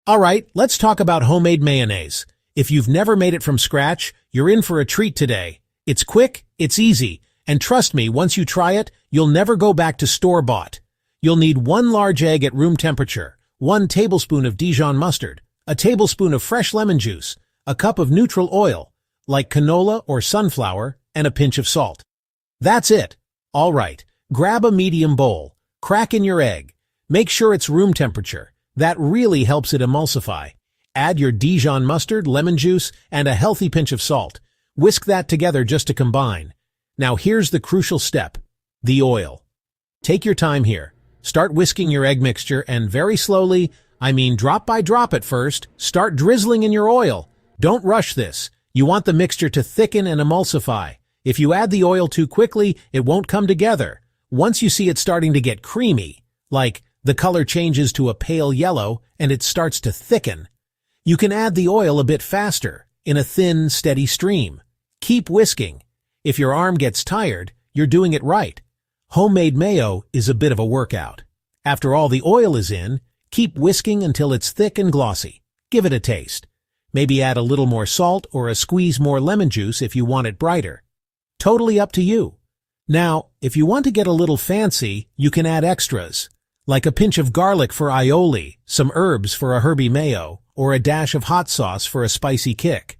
Alright, let's talk about homemade mayonnaise. If you've never made it from scratch, you're in for a treat today. It's quick, it's easy, and trust me, once you try it, you'll never go back to store-bought. You'll need 1 large egg at room temperature, 1 tablespoon of Dijon mustard, a tablespoon of fresh lemon juice, a cup of neutral oil, like canola or sunflower, and a pinch of salt. That's it. Alright, grab a medium bowl, crack in your egg. Make sure it's room temperature. That really helps it emulsify. Add your Dijon mustard, lemon juice, and a healthy pinch of salt. Whisk that together just to combine. Now here's the crucial step, the oil. Take your time here. Start whisking your egg mixture and very slowly, drop by drop at first, start drizzling in your oil. Don't rush this. You want the mixture to thicken and emulsify. If you add the oil too quickly, it won't come together. Once you see it starting to get creamy, like the color changes to a pale yellow and it starts to thicken, you can add the oil a bit faster, in a thin, steady stream. Keep whisking. If your arm gets tired, you're doing it right. Homemade mayo is a bit of a workout. After all the oil is in, keep whisking until it's thick and glossy. Give it a taste. Maybe add a little more salt or a squeeze more lemon juice if you want it brighter. Totally up to you. Now, if you want to get a little fancy, you can add extras, like a pinch of garlic for aioli, some herbs for a herby mayo, or a dash of hot sauce for a spicy kick.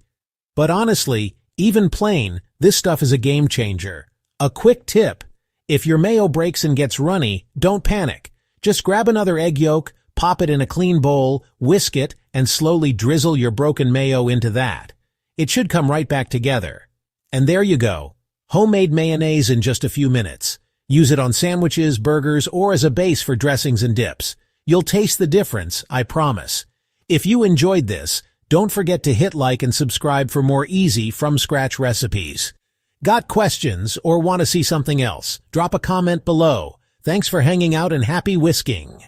But honestly, even plain, this stuff is a game changer. A quick tip: if your mayo breaks and gets runny, don't panic. Just grab another egg yolk, pop it in a clean bowl, whisk it, and slowly drizzle your broken mayo into that. It should come right back together. And there you go. Homemade mayonnaise in just a few minutes. Use it on sandwiches, burgers, or as a base for dressings and dips. You'll taste the difference, I promise. If you enjoyed this, don't forget to hit like and subscribe for more easy from-scratch recipes. Got questions or want to see something else? Drop a comment below. Thanks for hanging out and happy whisking.